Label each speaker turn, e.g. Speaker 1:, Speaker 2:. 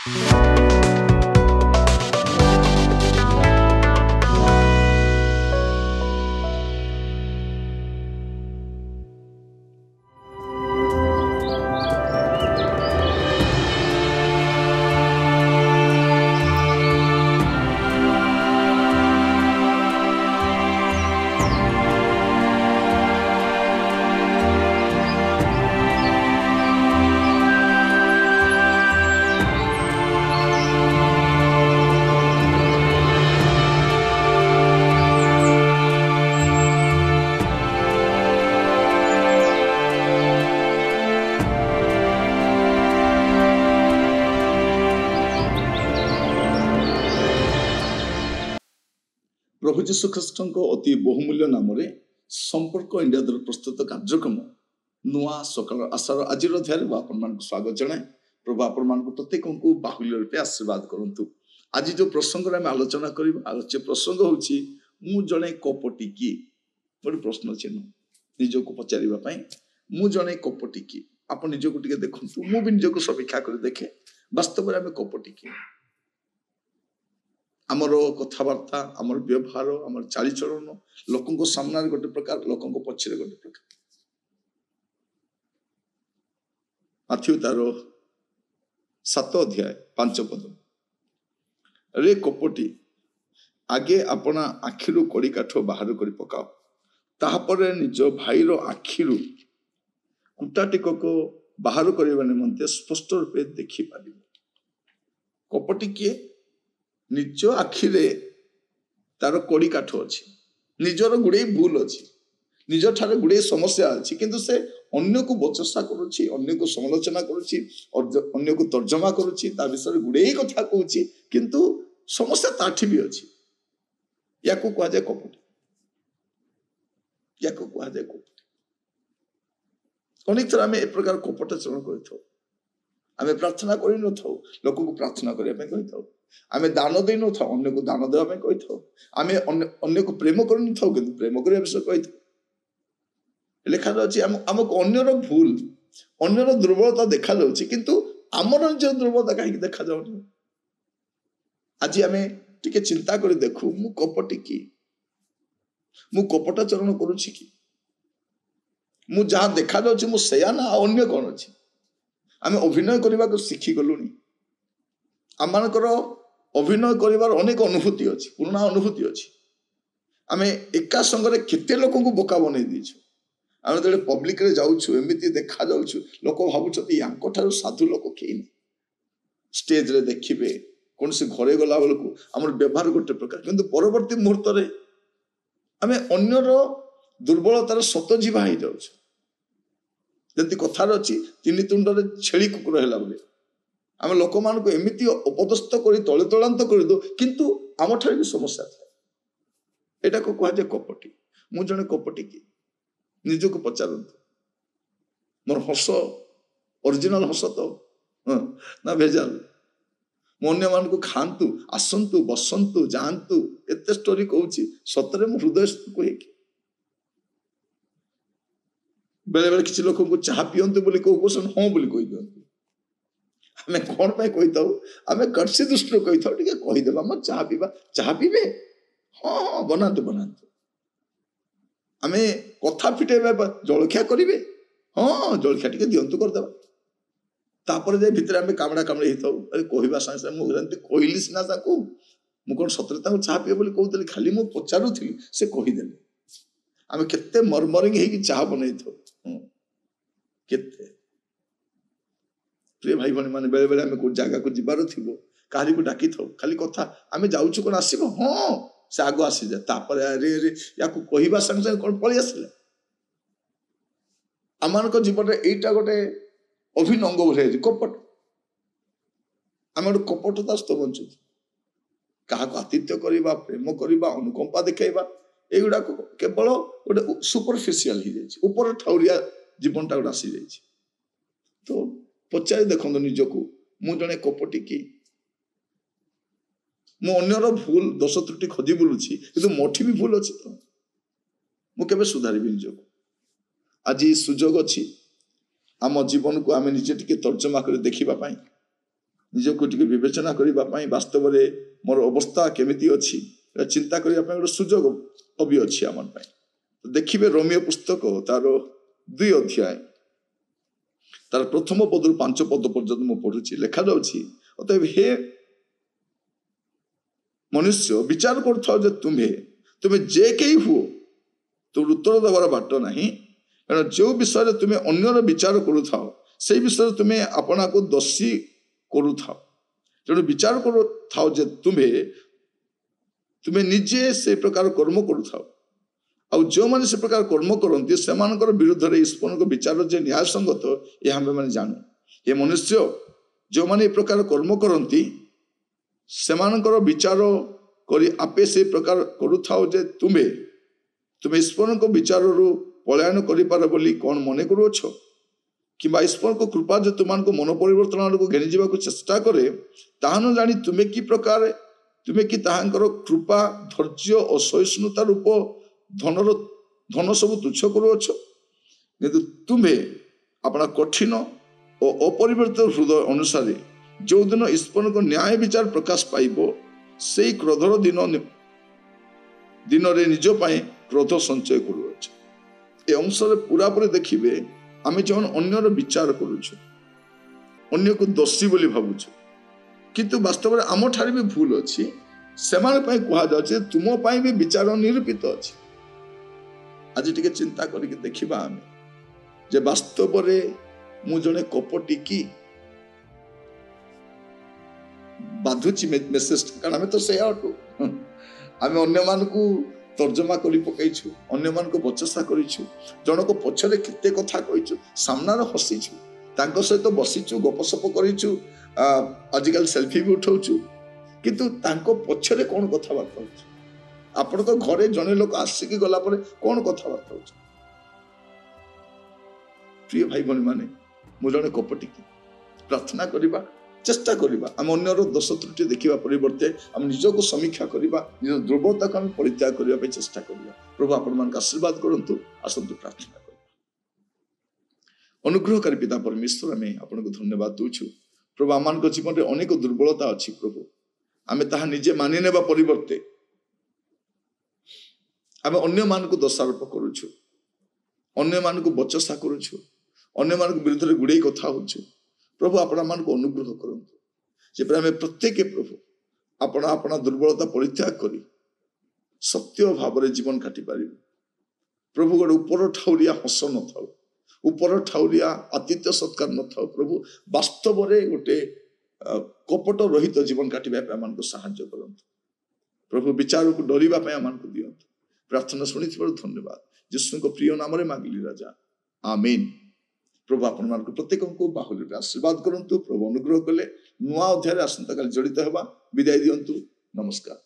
Speaker 1: प्रभु जीशु ख्रीष्ट अति बहुमूल्य नाम संपर्क इंडिया द्वारा प्रस्तुत कार्यक्रम नुआ सकाल आशार आज आपण स्वागत जनाए। प्रभु आपण प्रत्येक को बाहुल्य रूपे आशीर्वाद करंतु। आज जो प्रसंग आम आलोचना कर आलोच्य प्रसंग होची मु जने कपटी की गोटे प्रश्न चिन्ह निजक पचार मु जने कपटी की आप निजक टे देखु मु भी निजक समीक्षा कर देखे वास्तव में आम कपटी की आमर कथबार्ता आमर व्यवहार आमर चालीचलन लोकों सामना गोटे प्रकार लोकों पछरे गोटे प्रकार। माथ्यू तार 7 अध्याय 5 पद रे कपटी आगे अपना आखिरु कड़ी काठ बाहर कर पकाओ ताहापर निज भाईर आखिरु कुटाटिक को बाहर करने निमंते स्पष्ट रूपे देखि पारिबो। कपटी किए निज आखिरे तार कड़ी काठ अच्छी निजर गुड़े भूल अच्छी निज ठारे गुड़े समस्या अच्छी किंतु से अन्य को बचसा करुच्ची अन्य को समालोचना करुच्ची अन्य को तर्जमा करुच्ची ता विषय गुड़े कथा कहूँ किंतु समस्या ताठी भी अच्छी या को कह जाए कपटी या को कह जाए कपटी। अनेक थर आम ए प्रकार कपटाचरण कर आमे प्रार्थना कर लोक को प्रार्थना करने कही था आमे दान दे न था अन्य को दान देवाई कही था आमे अन्य को प्रेम कर न था कि प्रेम करने विषय कही था लिखा जाए आमको अन्यर भूल अन्यर दुर्बलता देखा जाऊँगी किंतु आमर निज दुर्बलता कहीं देखा जाऊनी। आज आम टिके चिंता कर देखु मु कपटी की मु कपटाचरण करुछि कि मु जहाँ देखा जाऊँ मु सेया ना अन्य कौन अच्छी आम अभिनय करने को शिखी गलुनी आमर अभिनय कर अनेक अनुभूति अच्छी पुराना अनुभूति अच्छी आम एका संगे केते लोक को बोका बन दीचु आम जो पब्लिक रे जाऊँ एमती देखा जाऊँ लोक भावुं साधु लोक कहीं स्टेज रे देखिए कौन से घरे गला बेलू आम व्यवहार गोटे प्रकार किंतु परवर्ती मुहूर्त में आम अन्यर दुर्बलतार सत जीवा हो जाऊँ जमी कथार अच्छी 3 तुंडे छेली कुकुर है बोले आम लोक मान एमती अपदस्थ कर तले तलांत कर दो किंतु आम ठारे भी समस्या था एटा को कह जाए कपटी। मु जने कपटी की निजक पचारतु मोर हस ओरिजिनल हस तो ना भेजाल अन्य मान को खातु आसतु बसतु जातु एत स्टोरी कहूँ सतरे मो हृदय कहे बेले बेले किसी लोक को चाह पीयंतु बोली कौन हाँ बोली कही दिंतु आम कौन पे कही था आम कर्सी दृष्टि कही था टे कहीदेव आम चाह पीवा चाह पीबे हाँ हाँ बनातु बनातु आम कथा फिटेबा जलखिया करेंगे हाँ जलखिया टे दिंतु करदे तापर जाए भितर आम कामड़ा कामड़ी होता अरे कहवा सागे मुझे कहली सीना मुझे कौन सतरे चाह पीए बोली कहते खाली मुझे पचारूली से कहीदे आम केते मरमरिंग होगी चाह बनई था केते प्रिय भाई भाई मैंने बेले बेले आम जगह को जीवार थी कहारी को डाकी था खाली कथा आम जाऊँ कौन आसब हाँ से आग आसी जाए तापर अरे अरे या कहवा सागे कौन पलि आसला आम जीवन में यहीटा गोटे अभिन्न अंग भरी कपट आम गोटे कपटता सहित बंचु क्या आतिथ्य करवा प्रेम करवा अनुकंपा देखा एगुड़ा केवल गोटे सुपरफिशियल हो जाए ऊपर ठाउरिया जीवनटा गोटे आसी जाए तो पचारि देखो निजक मु जने कपटी की मु अन्यर भूल दोष त्रुटि खोजी बुलूची कि मोठी भी भूल अच्छी तो मुझे सुधारी निजक आज सुजोग अच्छी आम जीवन को आम निजे टिके तर्जमा कर देखा ନିଜକୁ ଟିକେ ବିବେଚନା କରିବା ପାଇଁ ବାସ୍ତବରେ ମୋର ଅବସ୍ଥା କେମିତି ଅଛି ଚିନ୍ତା କରିବା ପାଇଁ ଗୋଟେ ସୁଯୋଗ ବି ଅଛି ଆମ ପାଇଁ। ଦେଖିବେ ରୋମିଓ ପୁସ୍ତକ ତାର 2 ଅଧ୍ୟାୟ ତାର ପ୍ରଥମ ପଦରୁ 5 ପଦ ପର୍ଯ୍ୟନ୍ତ ମୁଁ ପଢୁଛି। ଲେଖାଯାଉଛି, ଅତଏବ ହେ ମନୁଷ୍ୟ ବିଚାର କରୁଥାଉ ଯେ ତୁମେ ଯେ କେହି ହୁଅ ତୁମ ଉତ୍ତର ଦେବାର ବାଟ ନାହିଁ, କାରଣ ଯେଉଁ ବିଷୟରେ ତୁମେ ଅନ୍ୟର ବିଚାର କରୁଥାଅ ସେଇ ବିଷୟରେ ତୁମେ ଆପଣାକୁ ଦୋଷୀ କରୁଥାଅ। ତେଣୁ ବିଚାର କରୁଥାଉ ଯେ ତୁମେ ନିଜେ ସେ ପ୍ରକାର କର୍ମ କରୁଥାଅ, ଆଉ ଯେଉଁମାନେ ସେ ପ୍ରକାର କର୍ମ କରନ୍ତି ସେମାନଙ୍କର ବିରୁଦ୍ଧରେ ଈଶ୍ୱରଙ୍କ ବିଚାର ଯେ ନ୍ୟାୟସଙ୍ଗତ ଏହା ଆମେମାନେ ଜାଣୁ। ଏ ମନୁଷ୍ୟ ଯେଉଁମାନେ ଏ ପ୍ରକାର କର୍ମ କରନ୍ତି ସେମାନଙ୍କର ବିଚାର କରି ଆପେ ସେ ପ୍ରକାର କରୁଥାଉ ଯେ ତୁମେ ଈଶ୍ୱରଙ୍କ ବିଚାରରୁ ପଳାୟନ କରିପାର ବୋଲି କ'ଣ ମନେ କରୁଅଛ? କିମ୍ବା ଈଶ୍ୱରଙ୍କ କୃପା ଯେ ତୁମମାନଙ୍କୁ ମନ ପରିବର୍ତ୍ତନ ଆଡ଼କୁ ଘେନି ଯିବାକୁ ଚେଷ୍ଟା କରେ ତାହା ନ ଜାଣି ତୁମେ କି ତାହାଙ୍କର କୃପା ଧୈର୍ଯ୍ୟ ଓ ସହିଷ୍ଣୁତା ରୂପ ଧନ ସବୁ ତୁଚ୍ଛ କରୁଅଛ? କିନ୍ତୁ ତୁମେ ଆପଣା କଠିନ ଓ ଅପରିବର୍ତ୍ତିତ ହୃଦୟ ଅନୁସାରେ ଯେଉଁଦିନ ଈଶ୍ୱରଙ୍କ ନ୍ୟାୟ ବିଚାର ପ୍ରକାଶ ପାଇବ ସେଇ କ୍ରୋଧର ଦିନରେ ନିଜ ପାଇଁ କ୍ରୋଧ ସଞ୍ଚୟ କରୁଅଛ। ଏ ଅଂଶରେ ପୁରାପୁରି ଦେଖିବେ ଆମେ ଯେଉଁମାନେ ଅନ୍ୟର ବିଚାର କରୁଛୁ, ଅନ୍ୟକୁ ଦୋଷୀ ବୋଲି ଭାବୁଛୁ, କିନ୍ତୁ ବାସ୍ତବରେ ଆମଠାରେ ବି ଭୁଲ ଅଛି। ସେମାନେ ପାଇଁ କୁହାଯାଉଛି ତୁମ ପାଇଁ ବି ବିଚାର ନିରୂପିତ ଅଛି। ଆଜି ଟିକେ ଚିନ୍ତା କରିକି ଦେଖିବା ଆମେ ଯେ ବାସ୍ତବରେ ମୁଁ ଜଣେ କପଟି କି? ବାଧୁଛି ମେସେଜ, କାରଣ ଆମେ ତ ସେଇଆ ଅଟୁ। ଆମେ ଅନ୍ୟମାନଙ୍କୁ ତର୍ଜମା କରି ପକେଇଛୁ, ଅନ୍ୟମାନଙ୍କୁ ବଚସା କରିଛୁ, ଜଣକ ପଛରେ କେତେ କଥା କହିଛୁ, ସାମ୍ନାରେ ହସିଛୁ, ତାଙ୍କ ସହିତ ବସିଛୁ, ଗପସପ କରିଛୁ, ଆଜିକାଲି ସେଲ୍ଫି ବି ଉଠାଉଛୁ, କିନ୍ତୁ ତାଙ୍କ ପଛରେ କ'ଣ କଥାବାର୍ତ୍ତା ହଉଛି? ଆପଣଙ୍କ ଘରେ ଜଣେ ଲୋକ ଆସିକି ଗଲା ପରେ କ'ଣ କଥାବାର୍ତ୍ତା ହଉଛି? ପ୍ରିୟ ଭାଇ ଭଉଣୀ ମାନେ, ମୁଁ ଜଣେ କପଟି କି? ପ୍ରାର୍ଥନା କରିବା, ଚେଷ୍ଟା କରିବା ଆମେ ଅନ୍ୟର ଦୋଷ ତ୍ରୁଟି ଦେଖିବା ପରିବର୍ତ୍ତେ ଆମେ ନିଜକୁ ସମୀକ୍ଷା କରିବା, ନିଜ ଦୁର୍ବଳତାକୁ ଆମେ ପରିତ୍ୟାଗ କରିବା ପାଇଁ ଚେଷ୍ଟା କରିବା। ପ୍ରଭୁ ଆପଣମାନଙ୍କୁ ଆଶୀର୍ବାଦ କରନ୍ତୁ। ଆସନ୍ତୁ ପ୍ରାର୍ଥନା କରିବା। ଅନୁଗ୍ରହକାରୀ ପିତା ପରମେଶ୍ୱର, ଆମେ ଆପଣଙ୍କୁ ଧନ୍ୟବାଦ ଦେଉଛୁ। ପ୍ରଭୁ ଆମମାନଙ୍କ ଜୀବନରେ ଅନେକ ଦୁର୍ବଳତା ଅଛି ପ୍ରଭୁ, ଆମେ ତାହା ନିଜେ ମାନି ନେବା ପରିବର୍ତ୍ତେ ଆମେ ଅନ୍ୟମାନଙ୍କୁ ଦୋଷାରୋପ କରୁଛୁ, ଅନ୍ୟମାନଙ୍କୁ ବଚସା କରୁଛୁ, ଅନ୍ୟମାନଙ୍କ ବିରୁଦ୍ଧରେ ଗୁଡ଼େଇ କଥା ହଉଛୁ। ପ୍ରଭୁ ଆପଣ ଆମମାନଙ୍କୁ ଅନୁଗ୍ରହ କରନ୍ତୁ, ଯେପରି ଆମେ ପ୍ରତ୍ୟେକ ପ୍ରଭୁ ଆପଣା ଦୁର୍ବଳତା ପରିତ୍ୟାଗ କରି ସତ୍ୟ ଭାବରେ ଜୀବନ କାଟି ପାରିବୁ। ପ୍ରଭୁ ଗୋଟେ ଉପର ଠାଉରିଆ ହସ ନଥାଉ, ଉପର ଠାଉରିଆ ଆତିଥ୍ୟ ସତ୍କାର ନଥାଉ। ପ୍ରଭୁ ବାସ୍ତବରେ ଗୋଟେ କପଟ ରହିତ ଜୀବନ କାଟିବା ପାଇଁ ଆମମାନଙ୍କୁ ସାହାଯ୍ୟ କରନ୍ତୁ। ପ୍ରଭୁ ବିଚାରକୁ ଡରିବା ପାଇଁ ଆମମାନଙ୍କୁ ଦିଅନ୍ତୁ। ପ୍ରାର୍ଥନା ଶୁଣିଥିବାରୁ ଧନ୍ୟବାଦ। ଯୀଶୁଙ୍କ ପ୍ରିୟ ନାମରେ ମାଗିଲି ରାଜା, ଆମେନ୍। ପ୍ରଭୁ ଆପଣମାନଙ୍କୁ ପ୍ରତ୍ୟେକଙ୍କୁ ବାହୁଲ୍ୟରେ ଆଶୀର୍ବାଦ କରନ୍ତୁ। ପ୍ରଭୁ ଅନୁଗ୍ରହ କଲେ ନୂଆ ଅଧ୍ୟାୟରେ ଆସନ୍ତାକାଲି ଜଡ଼ିତ ହେବା। ବିଦାୟ ଦିଅନ୍ତୁ। ନମସ୍କାର।